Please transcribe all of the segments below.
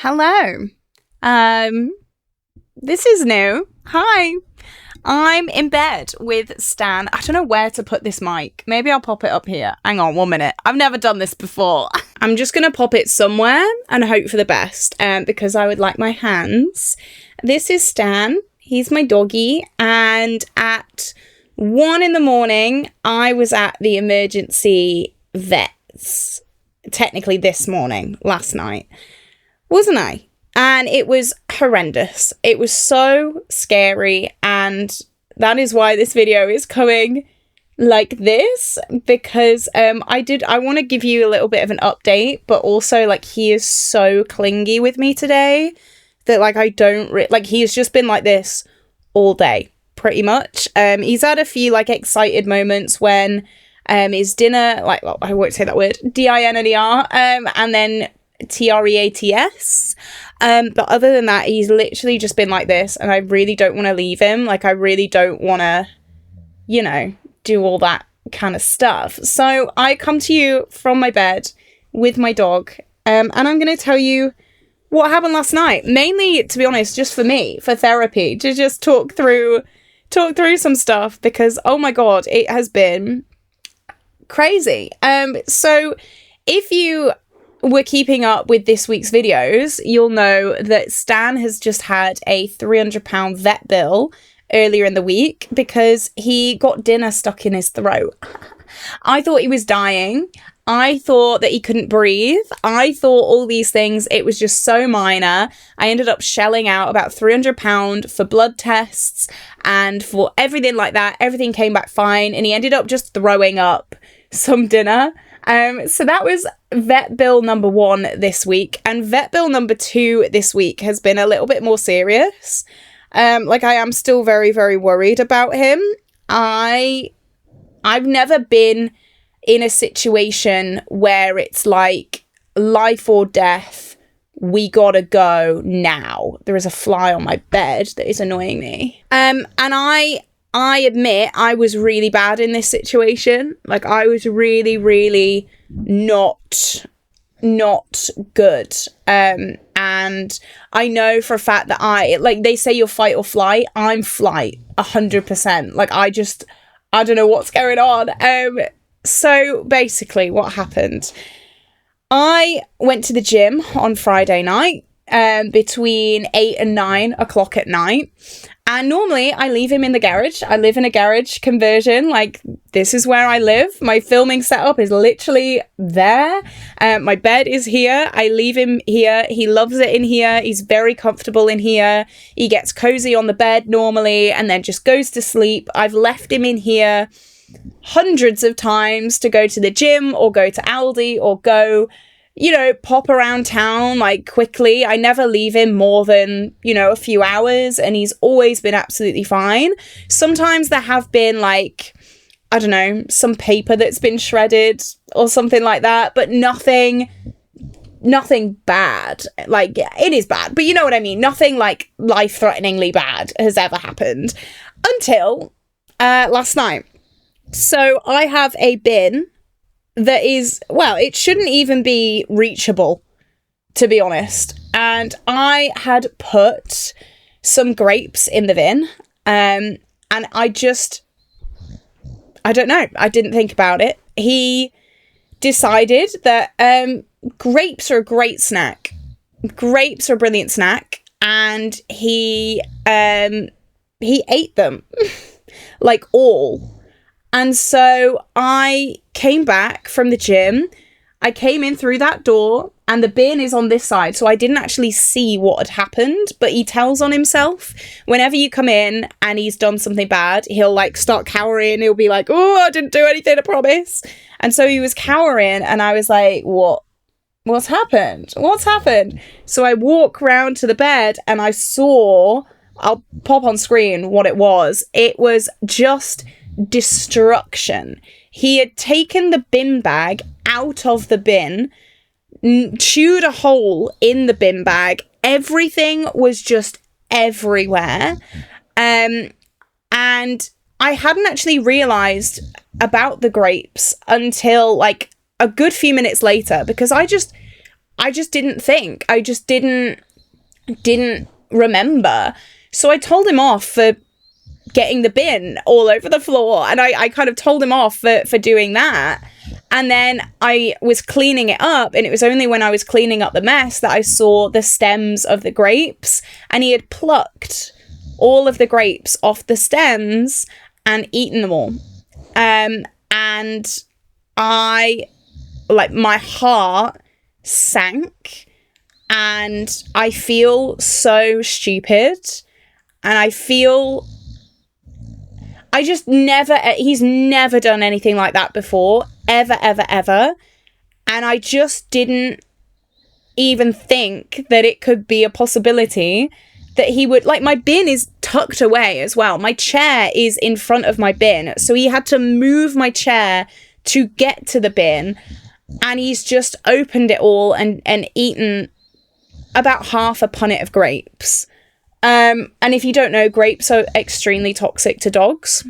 Hello. This is new. Hi. I'm in bed with Stan. I don't know where to put this mic. Maybe I'll pop it up here. Hang on 1 minute. I've never done this before. I'm just going to pop it somewhere and hope for the best because I would like my hands. This is Stan. He's my doggy. And at 1 a.m, I was at the emergency vets. Technically this morning, last night. Wasn't I? And it was horrendous. It was so scary, and that is why this video is coming like this, because I want to give you a little bit of an update, but also like he is so clingy with me today that like I don't like he has just been like this all day pretty much. He's had a few like excited moments when his dinner, like, well, I won't say that word, D-I-N-N-E-R, and then T-R-E-A-T-S. But other than that, he's literally just been like this, and I really don't want to leave him. Like, I really don't want to, you know, do all that kind of stuff. So I come to you from my bed with my dog, and I'm going to tell you what happened last night. Mainly, to be honest, just for me, for therapy, to just talk through some stuff, because, oh my God, it has been crazy. So if you were keeping up with this week's videos, you'll know that Stan has just had a £300 vet bill earlier in the week because he got dinner stuck in his throat. I thought he was dying. I thought that he couldn't breathe. I thought all these things. It was just so minor. I ended up shelling out about £300 for blood tests and for everything like that. Everything came back fine, and he ended up just throwing up some dinner. So that was vet bill number 1 this week, and vet bill number 2 this week has been a little bit more serious. Like, I am still very, very worried about him. I've never been in a situation where it's like life or death. We gotta go now. There is a fly on my bed that is annoying me. And I admit I was really bad in this situation. Like, I was really, really not good. And I know for a fact that like they say you're fight or flight. I'm flight 100%. Like, I don't know what's going on. So basically what happened, I went to the gym on Friday night, between 8 and 9 o'clock at night. And normally I leave him in the garage. I live in a garage conversion. Like, this is where I live. My filming setup is literally there. My bed is here. I leave him here. He loves it in here. He's very comfortable in here. He gets cozy on the bed normally and then just goes to sleep. I've left him in here hundreds of times to go to the gym or go to Aldi or go, you know, pop around town, like, quickly. I never leave him more than, you know, a few hours, and he's always been absolutely fine. Sometimes there have been, like, I don't know, some paper that's been shredded or something like that, but nothing bad. Like, yeah, it is bad, but you know what I mean? Nothing, like, life-threateningly bad has ever happened until last night. So I have a bin that is, well, it shouldn't even be reachable, to be honest. And I had put some grapes in the bin, and I don't know, I didn't think about it. He decided that grapes are a great snack. Grapes are a brilliant snack, and he ate them, like, all. And so I came back from the gym. I came in through that door, and the bin is on this side. So I didn't actually see what had happened, but he tells on himself. Whenever you come in and he's done something bad, he'll like start cowering. He'll be like, oh, I didn't do anything, I promise. And so he was cowering, and I was like, what's happened? What's happened? So I walk round to the bed, and I saw, I'll pop on screen what it was. It was just destruction. He had taken the bin bag out of the bin, chewed a hole in the bin bag. Everything was just everywhere. And I hadn't actually realized about the grapes until like a good few minutes later, because I I just didn't think. I just didn't remember. So I told him off for getting the bin all over the floor, and I kind of told him off for doing that. And then I was cleaning it up, and it was only when I was cleaning up the mess that I saw the stems of the grapes, and he had plucked all of the grapes off the stems and eaten them all. And I, like, my heart sank, and I feel so stupid, and I just he's never done anything like that before, ever. And I just didn't even think that it could be a possibility that he would, like, my bin is tucked away as well. My chair is in front of my bin. So he had to move my chair to get to the bin. And he's just opened it all and eaten about half a punnet of grapes. And if you don't know, grapes are extremely toxic to dogs,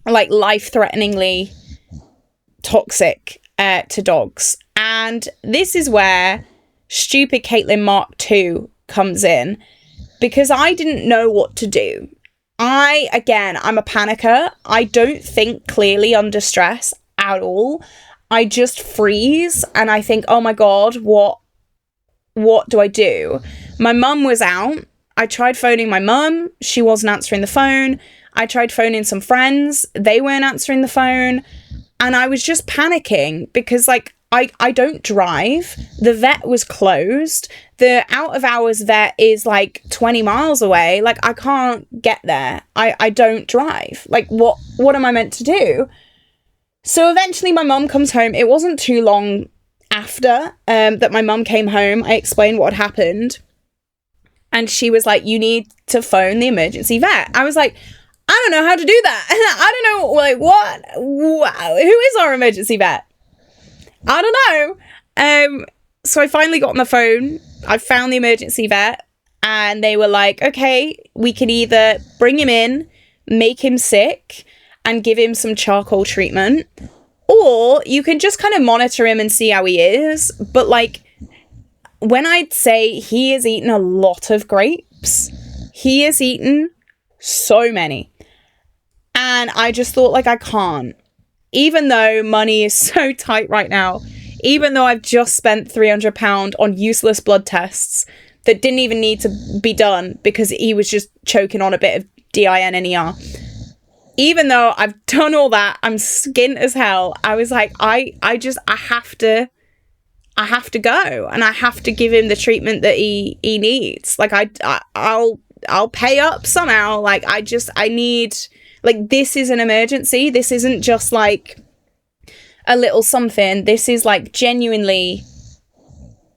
like life-threateningly toxic to dogs. And this is where stupid Caitlin Mark II comes in, because I didn't know what to do. I'm a panicker. I don't think clearly under stress at all. I just freeze and I think, oh my God, what do I do? My mum was out. I tried phoning my mum. She wasn't answering the phone. I tried phoning some friends. They weren't answering the phone. And I was just panicking because, like, I don't drive. The vet was closed. The out of hours vet is like 20 miles away. Like, I can't get there. I don't drive. Like, what am I meant to do? So eventually my mum comes home. It wasn't too long after that my mum came home. I explained what had happened. And she was like, you need to phone the emergency vet. I was like, I don't know how to do that. I don't know, like, what? Who is our emergency vet? I don't know. So I finally got on the phone. I found the emergency vet. And they were like, okay, we can either bring him in, make him sick, and give him some charcoal treatment. Or you can just kind of monitor him and see how he is. But, like, when I'd say he has eaten a lot of grapes, he has eaten so many. And I just thought, like, I can't. Even though money is so tight right now, even though I've just spent £300 on useless blood tests that didn't even need to be done because he was just choking on a bit of DIN and ER. Even though I've done all that, I'm skint as hell. I was like, I have to go, and I have to give him the treatment that he needs. Like, I'll pay up somehow. Like, I need, like, this is an emergency. This isn't just like a little something. This is like genuinely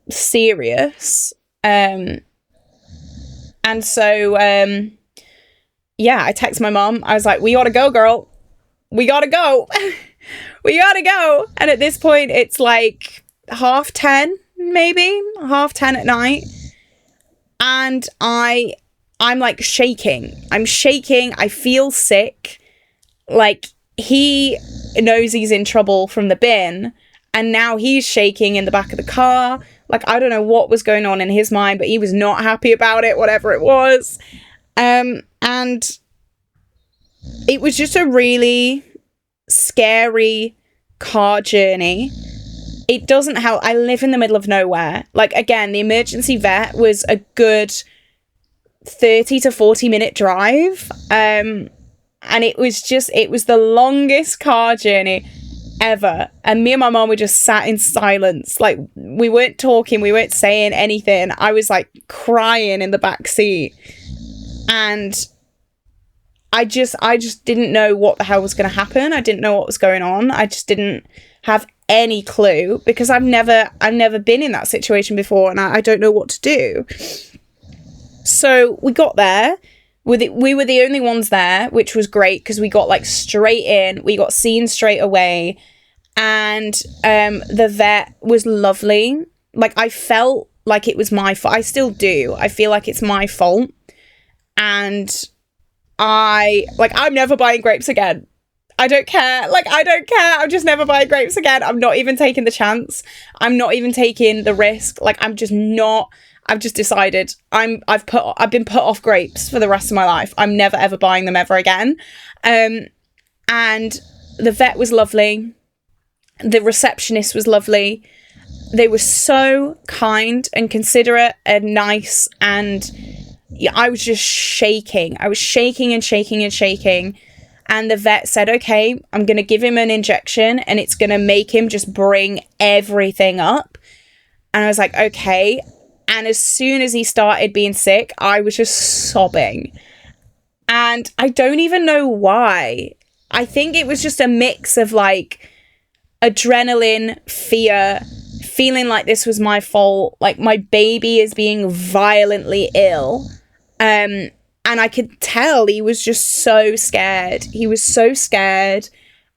serious. And so, yeah, I text my mom. I was like, we gotta go, girl. We gotta go. We gotta go. And at this point, it's like 10:30, maybe 10:30 at night. And I'm like shaking. I'm shaking. I feel sick. Like, he knows he's in trouble from the bin. And now he's shaking in the back of the car. Like, I don't know what was going on in his mind, but he was not happy about it, whatever it was. And it was just a really scary car journey. It doesn't help. I live in the middle of nowhere. Like, again, the emergency vet was a good 30 to 40 minute drive. And it was the longest car journey ever. And me and my mom were just sat in silence. Like, we weren't talking, we weren't saying anything. I was like crying in the back seat. And I just didn't know what the hell was going to happen. I didn't know what was going on. I just didn't have any clue because I've never been in that situation before, and I don't know what to do. So we got there. We were the only ones there, which was great because we got like straight in. We got seen straight away, and the vet was lovely. Like, I felt like it was my fault. I still do. I feel like it's my fault, and I'm never buying grapes again. I don't care. Like, I don't care. I'm just never buying grapes again. I'm not even taking the chance. I'm not even taking the risk. Like, I'm just not. I've just decided I've been put off grapes for the rest of my life. I'm never ever buying them ever again. And the vet was lovely. The receptionist was lovely. They were so kind and considerate and nice, and I was just shaking. I was shaking and shaking and shaking. And the vet said, okay, I'm going to give him an injection and it's going to make him just bring everything up. And I was like, okay. And as soon as he started being sick, I was just sobbing. And I don't even know why. I think it was just a mix of like adrenaline, fear, feeling like this was my fault, like my baby is being violently ill. And I could tell he was just so scared. He was so scared,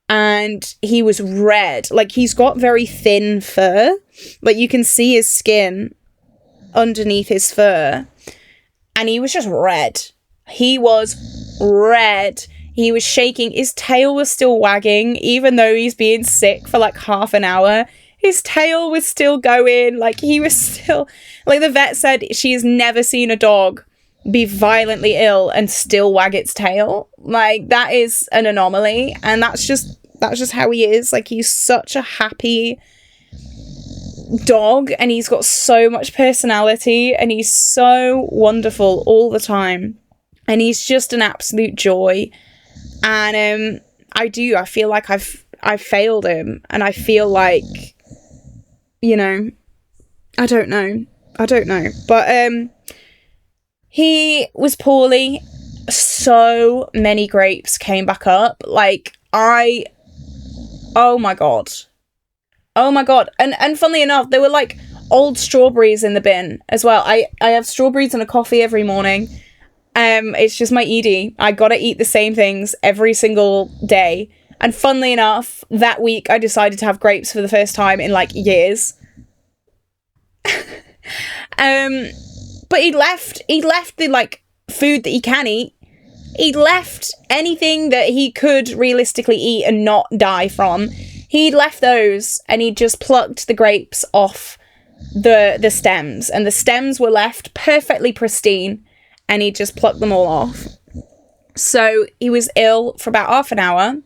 and he was red. Like, he's got very thin fur. Like, you can see his skin underneath his fur. And he was just red. He was red. He was shaking. His tail was still wagging, even though he's being sick for like half an hour. His tail was still going. Like, he was still... Like, the vet said she has never seen a dog be violently ill and still wag its tail. Like, that is an anomaly. And that's just how he is. Like, he's such a happy dog, and he's got so much personality, and he's so wonderful all the time. And he's just an absolute joy. And I feel like I've failed him, and I feel like, you know, I don't know, but he was poorly. So many grapes came back up. Like, oh my god, and funnily enough, there were like old strawberries in the bin as well. I have strawberries and a coffee every morning. It's just my ED. I gotta eat the same things every single day. And funnily enough, that week I decided to have grapes for the first time in like years. But he'd left the like food that he can eat. He'd left anything that he could realistically eat and not die from. He'd left those, and he just plucked the grapes off the stems, and the stems were left perfectly pristine, and he just plucked them all off. So he was ill for about half an hour.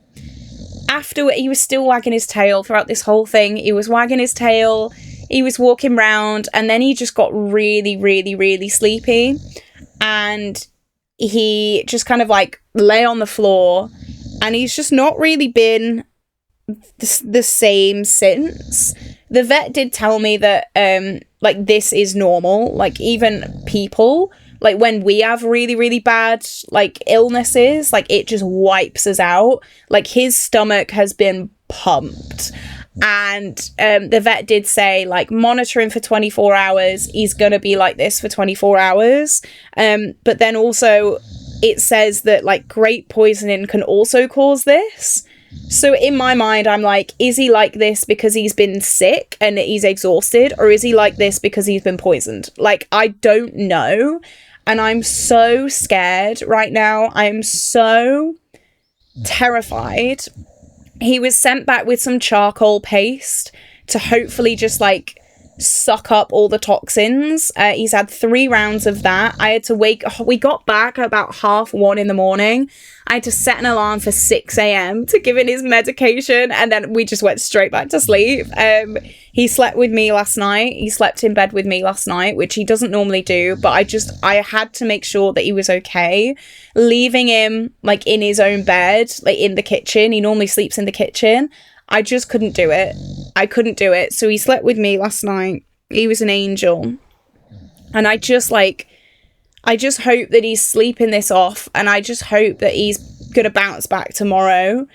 After, he was still wagging his tail throughout this whole thing. He was wagging his tail. He was walking round, and then he just got really, really, really sleepy. And he just kind of like lay on the floor, and he's just not really been the same since. The vet did tell me that like, this is normal. Like, even people, like, when we have really, really bad like illnesses, like, it just wipes us out. Like, his stomach has been pumped. And the vet did say, like, monitor him for 24 hours. He's gonna be like this for 24 hours. But then also it says that like grape poisoning can also cause this. So in my mind, I'm like, is he like this because he's been sick and he's exhausted, or is he like this because he's been poisoned? Like, I don't know. And I'm so scared right now. I'm so terrified. He was sent back with some charcoal paste to hopefully just like suck up all the toxins. He's had 3 rounds of that. We got back at about 1:30 in the morning. I had to set an alarm for 6 a.m. to give him his medication, and then we just went straight back to sleep. He slept with me last night. He slept in bed with me last night, which he doesn't normally do, but I had to make sure that he was okay. Leaving him like in his own bed, like in the kitchen. He normally sleeps in the kitchen. I just couldn't do it. I couldn't do it. So he slept with me last night. He was an angel. And I just hope that he's sleeping this off. And I just hope that he's going to bounce back tomorrow.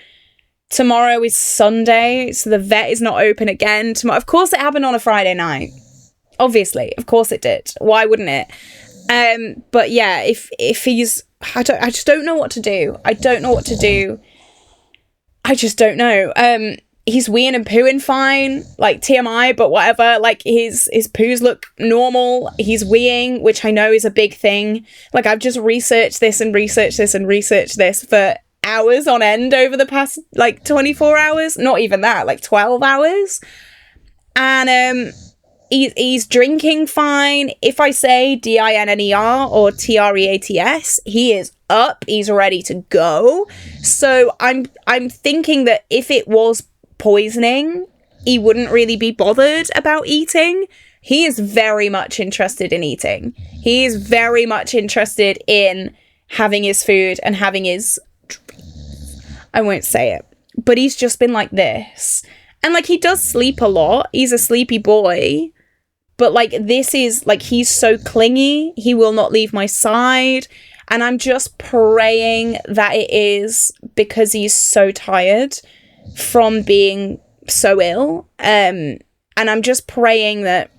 Tomorrow is Sunday, so the vet is not open again. Tomorrow, of course, it happened on a Friday night. Obviously, of course it did. Why wouldn't it? But yeah, if he's... I just don't know what to do. I don't know what to do. I just don't know. He's weeing and pooing fine, like TMI, but whatever. Like, his poos look normal. He's weeing, which I know is a big thing. Like, I've just researched this and researched this and researched this for hours on end over the past like 24 hours, not even that, like 12 hours. And he's drinking fine. If I say DINNER or TREATS, he is up, he's ready to go. So I'm thinking that if it was poisoning, he wouldn't really be bothered about eating. He is very much interested in eating. He is very much interested in having his food and having his... I won't say it, but he's just been like this. And like, he does sleep a lot. He's a sleepy boy. But like, this is like, he's so clingy. He will not leave my side. And I'm just praying that it is because he's so tired from being so ill. And I'm just praying that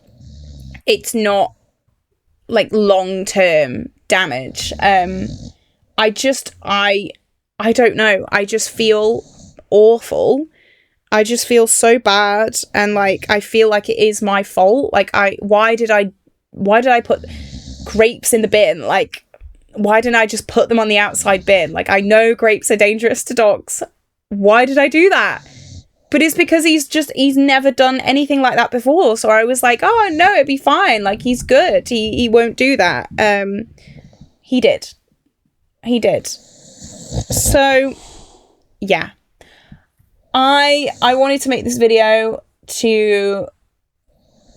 it's not like long-term damage. I don't know. I just feel awful. I just feel so bad, and like I feel like it is my fault. Like why did I put grapes in the bin? Like, why didn't I just put them on the outside bin? Like, I know grapes are dangerous to dogs. Why did I do that? But it's because he's never done anything like that before. So I was like, oh no, it'd be fine. Like, he's good. He won't do that. He did. So yeah. I wanted to make this video to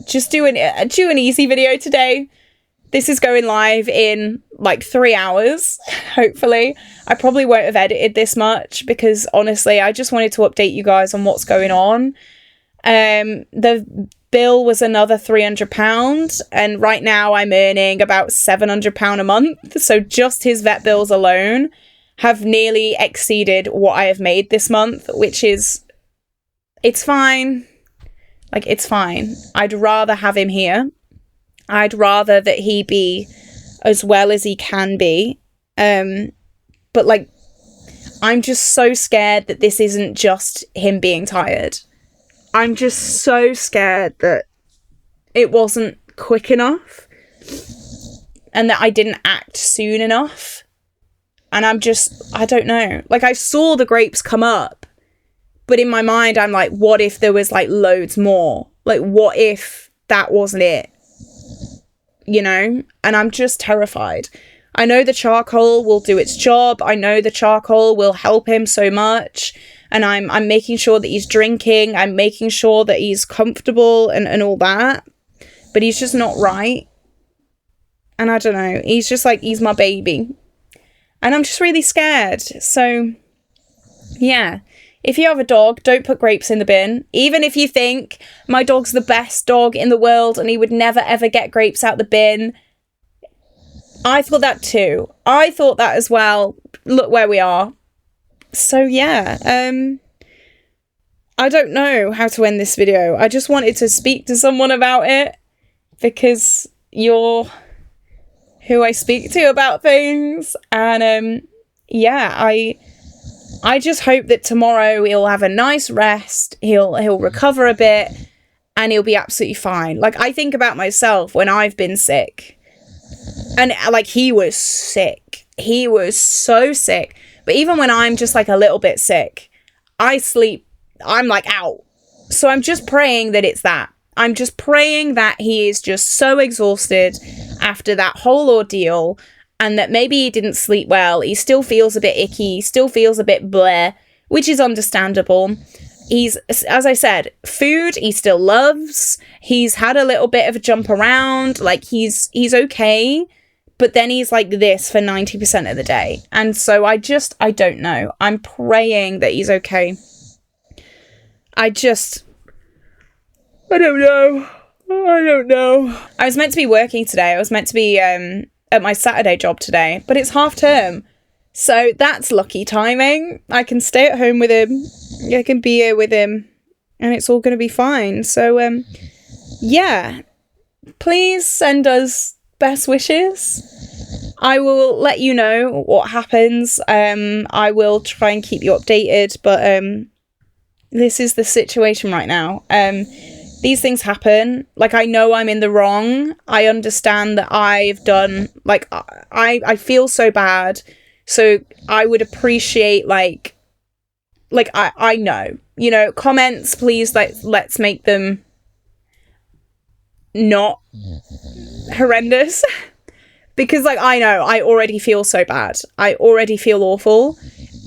just do an easy video today. This is going live in like 3 hours, hopefully. I probably won't have edited this much because honestly, I just wanted to update you guys on what's going on. The bill was another £300, and right now I'm earning about £700 a month. So just his vet bills alone have nearly exceeded what I have made this month, which is, it's fine. Like, it's fine. I'd rather have him here. I'd rather that he be as well as he can be. But like, I'm just so scared that this isn't just him being tired. I'm just so scared that it wasn't quick enough and that I didn't act soon enough. And I don't know. Like, I saw the grapes come up, but in my mind, I'm like, what if there was like loads more? Like, what if that wasn't it? You know? And I'm just terrified. I know the charcoal will do its job. I know the charcoal will help him so much. And I'm making sure that he's drinking. I'm making sure that he's comfortable and all that. But he's just not right. And I don't know. He's just like, he's my baby. And I'm just really scared. So, yeah. If you have a dog, don't put grapes in the bin. Even if you think my dog's the best dog in the world and he would never ever get grapes out the bin. I thought that too. I thought that as well. Look where we are. So, yeah. I don't know how to end this video. I just wanted to speak to someone about it. Because you're who I speak to about things, and yeah, I just hope that tomorrow he'll have a nice rest, he'll recover a bit, and he'll be absolutely fine. Like, I think about myself when I've been sick, and like, he was sick, he was so sick, but even when I'm just like a little bit sick, I'm like out. So I'm just praying that it's that. I'm just praying that he is just so exhausted after that whole ordeal, and that maybe he didn't sleep well. He still feels a bit icky, he still feels a bit bleh, which is understandable. He's, as I said, food he still loves. He's had a little bit of a jump around, like he's okay, but then he's like this for 90% of the day. And so I don't know. I'm praying that he's okay. I don't know. I was meant to be working today. I was meant to be at my Saturday job today, but it's half term. So that's lucky timing. I can stay at home with him. I can be here with him, and it's all going to be fine. So, yeah. Please send us best wishes. I will let you know what happens. I will try and keep you updated, but this is the situation right now. These things happen. Like, I know I'm in the wrong. I understand that I've done, like, I feel so bad. So I would appreciate like I know, you know, comments, please, like, let's make them not horrendous. Because, like, I know, I already feel so bad. I already feel awful.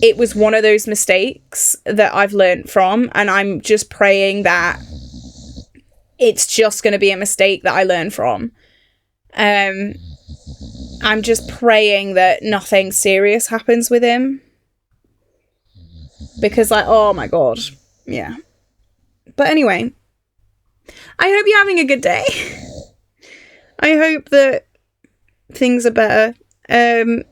It was one of those mistakes that I've learned from, and I'm just praying that it's just going to be a mistake that I learn from. I'm just praying that nothing serious happens with him. Because, like, oh my god. Yeah. But anyway, I hope you're having a good day. I hope that things are better. And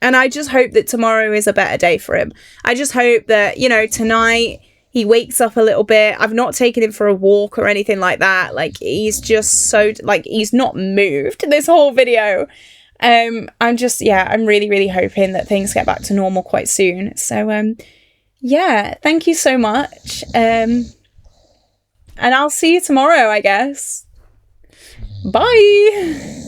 I just hope that tomorrow is a better day for him. I just hope that, you know, tonight he wakes up a little bit. I've not taken him for a walk or anything like that. Like, he's just so, like, he's not moved this whole video. I'm just, yeah, I'm really, really hoping that things get back to normal quite soon. So, yeah, thank you so much. And I'll see you tomorrow, I guess. Bye.